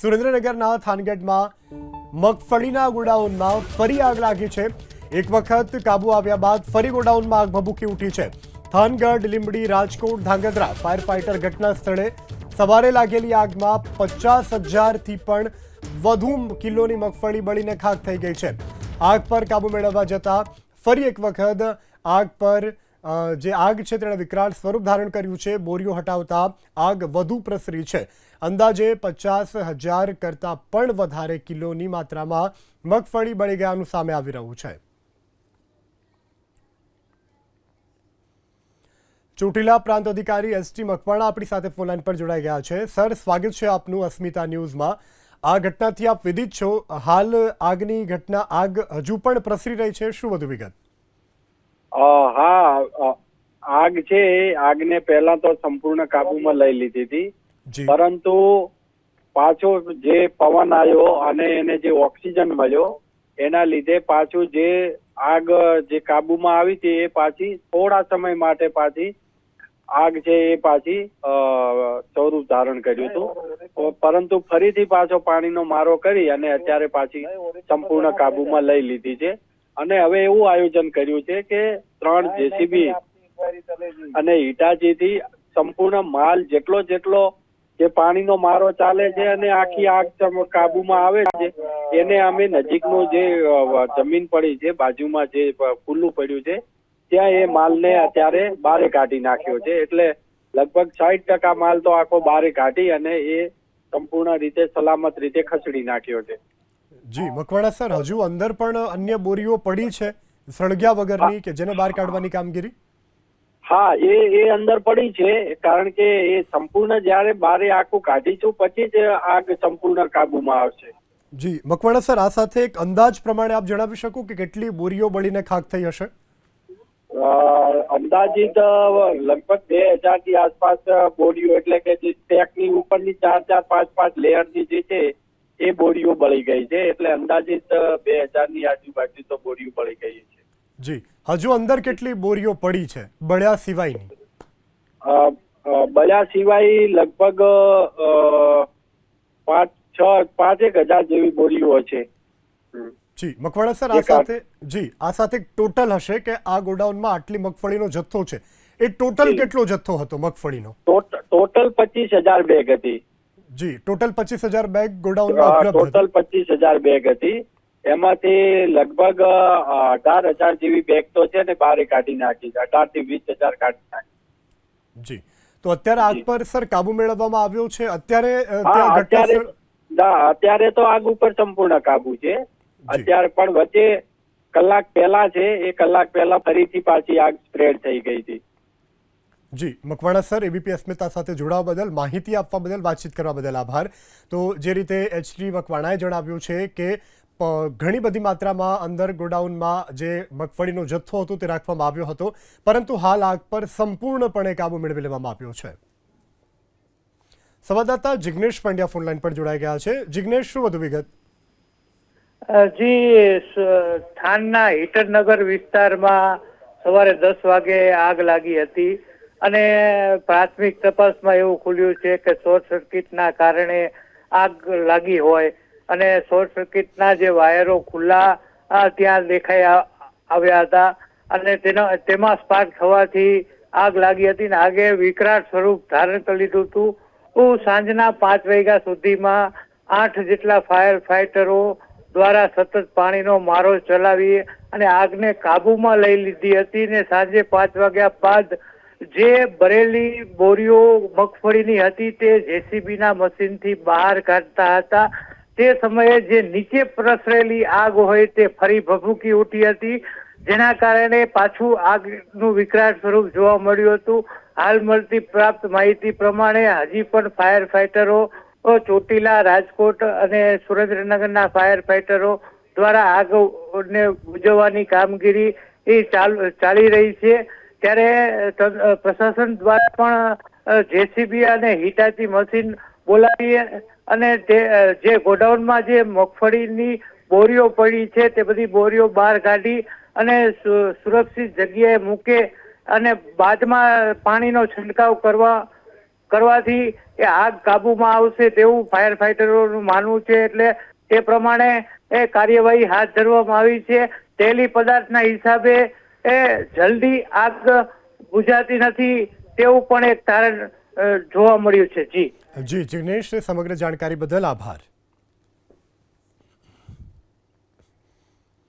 સુરેન્દ્રનગરના થાનગઢમાં મગફળીના ગોડાઉનમાં ફરી આગ લાગી છે। એક વખત કાબુ આવ્યા બાદ ફરી ગોડાઉનમાં આગ ભભૂકી ઉઠી છે। થાનગઢ, લીંબડી, રાજકોટ, ધાંગધ્રા ફાયર ફાઇટર ઘટના સ્થળે સવારે લાગેલી આગમાં 50,000થી પણ વધુ કિલોની મગફળી બળીને ખાખ થઈ ગઈ છે। આગ પર કાબુ મેળવવા જતા ફરી એક વખત આગ પર જે આગ છે તેણે વિકરાળ સ્વરૂપ ધારણ કર્યું છે। બોરીઓ હટાવતા આગ વધુ પ્રસરી છે। અંદાજે 50,000 કરતાં પણ વધારે કિલોની માત્રામાં મગફળી બળી ગયાનું સામે આવી રહ્યું છે। ચોટીલા પ્રાંત અધિકારી એસટી મકવાણા આપણી સાથે ફોનલાઈન પર જોડાઈ ગયા છે। સર, સ્વાગત છે આપનું અસ્મિતા ન્યૂઝમાં। આ ઘટનાથી આપ વિદિત છો। હાલ આગની ઘટના આગ હજુ પણ પ્રસરી રહી છે, શું વધુ વિગત? હા, આગ છે આગને પહેલા તો સંપૂર્ણ કાબુમાં લઈ લીધી હતી, પરંતુ પાછો જે પવન આવ્યો અને એને જે ઓક્સિજન મળ્યો એના લીધે પાછું જે આગ જે કાબુમાં આવી હતી એ પાછી થોડા સમય માટે પાછી આગ છે એ પાછી સ્વરૂપ ધારણ કર્યું હતું, પરંતુ ફરીથી પાછો પાણીનો મારો કરી અને અત્યારે પાછી સંપૂર્ણ કાબુમાં લઈ લીધી છે। અને હવે એવું આયોજન કર્યું છે કે 3 જેસીબી અને હિટાચીથી સંપૂર્ણ માલ જેટલો જે પાણીનો મારો ચાલે છે અને આખી આગ કાબુમાં આવે છે એને અમે નજીકનું જે જમીન પડી છે બાજુમાં જે ખુલ્લું પડ્યું છે ત્યાં એ માલને અત્યારે બારે કાઢી નાખ્યો છે। એટલે લગભગ 60% માલ તો આખો બારે કાઢી અને એ સંપૂર્ણ રીતે સલામત રીતે ખસેડી નાખ્યો છે। જી મકવાણા સર, હજુ અંદર પણ અન્ય બોરીઓ પડી છે સળગ્યા વગરની કે જેને બહાર કાઢવાની કામગીરી? હા, એ અંદર પડી છે, કારણ કે એ સંપૂર્ણ જ્યારે બારે આખું કાઢીશું પછી જ આગ સંપૂર્ણ કાબુમાં આવશે। જી મકવાણા સર, આ સાથે એક અંદાજ પ્રમાણે આપ જણાવી શકો કે કેટલી બોરીઓ બળીને ખાખ થઈ હશે? અંદાજિત લગભગ 2000 થી આસપાસ બોરીઓ, એટલે કે જે સ્ટેકની ઉપરની 4-4, 5-5 લેયરની જે છે એ બોરીઓ બળી ગઈ છે। એટલે અંદાજિત 2000 ની આજુબાજુ તો બોરીઓ બળી ગઈ છે। જી, હજુ અંદર કેટલી બોરીઓ પડી છે બળ્યા સિવાયની? બળ્યા સિવાય લગભગ 5,000 જેવી બોરીઓ છે। જી મકવાણા સર, આ સાથે ટોટલ હશે કે આ ગોડાઉનમાં આટલી મગફળીનો જથ્થો છે, એ ટોટલ કેટલો જથ્થો હતો મગફળીનો? ટોટલ 25,000 બેગ હતી। જી, ટોટલ 25,000 બેગ ગોડાઉનમાં ઉપલબ્ધ ટોટલ 25,000 બેગ હતી। એમાંથી લગભગ 18,000 જેવી બેગ તો છે ને બહાર કાઢી નાખી, 18,000 થી 20,000 કાઢી નાખી। જી, તો અત્યારે આગ પર સર કાબુ મેળવવામાં આવ્યો છે? અત્યારે તો આગ ઉપર સંપૂર્ણ કાબુ છે। અત્યારે પણ વચ્ચે કલાક પહેલા છે, એ કલાક પહેલા ફરીથી પાછી આગ સ્પ્રેડ થઈ ગઈ હતી। જી મકવાણા સર, એબીપી અસ્મિતા સાથે જોડાવા બદલ, માહિતી આપવા બદલ, વાતચીત કરવા બદલ આભાર। તો જે રીતે એચડી મકવાણાએ જણાવ્યું છે કે ઘણી બધી માત્રામાં અંદર ગોડાઉનમાં જે મગફળીનો જથ્થો હતો તે રાખવામાં આવ્યો હતો, પરંતુ હાલ આગ પર સંપૂર્ણપણે કાબુ મેળવી લેવામાં આવ્યો છે। સંવાદદાતા જિગ્નેશ પંડ્યા ફોનલાઈન પર જોડાઈ ગયા છે। જિગ્નેશ, શું વધુ વિગત? જી, થાનના હિટરનગર વિસ્તારમાં સવારે 10 વાગે આગ લાગી હતી અને પ્રાથમિક તપાસમાં એવું ખુલ્યું છે કે શોર્ટ સર્કિટના કારણે આગ લાગી હોય અને શોર્ટ સર્કિટના જે વાયરો ખુલ્લા ત્યાં દેખાઈ આવ્યા હતા અને તેમાં સ્પાર્ક થવાથી આગ લાગી હતી અને આગે વિકરાળ સ્વરૂપ ધારણ કરી લીધું હતું। સાંજના 5 વાગ્યા સુધીમાં 8 જેટલા ફાયર ફાઇટરો દ્વારા સતત પાણીનો મારો ચલાવી અને આગને કાબુમાં લઈ લીધી હતી ને સાંજે 5 વાગ્યા બાદ જે ભરેલી બોરીઓ મગફળીની હતી તે જેસીબીના મશીનથી બહાર કાઢતા હતા। તે સમયે જે નીચે પ્રસરેલી આગ હોય તે ફરી ભભૂકી ઉઠી હતી, જેના કારણે પાછું આગનું વિકરાળ સ્વરૂપ જોવા મળ્યું હતું। હાલ મળતી પ્રાપ્ત માહિતી પ્રમાણે હજી પણ ફાયર ફાઇટરો ચોટીલા, રાજકોટ અને સુરેન્દ્રનગરના ફાયર ફાઇટરો દ્વારા આગને બુઝાવવાની કામગીરી ચાલી રહી છે। ત્યારે પ્રશાસન દ્વારા પણ જેસીબી અને હિટાચી મશીન બોલાવી અને જે ગોડાઉનમાં જે મગફળીની બોરીઓ પડી છે તે બધી બોરીઓ બહાર કાઢી અને સુરક્ષિત જગ્યાએ મૂકે અને બાદમાં પાણીનો છંટકાવ કરવા કરવાથી એ આગ કાબુમાં આવશે તેવું ફાયર ફાઈટરોનું માનવું છે. એટલે તે પ્રમાણે એ કાર્યવાહી હાથ ધરવામાં આવી છે. તેલી પદાર્થના હિસાબે એ જલ્દી આગ બુઝાતી નથી તેવું પણ એક તારણ જોવા મળ્યું છે. જી જી જિગ્નેશ, સમગ્ર જાણકારી બદલ આભાર.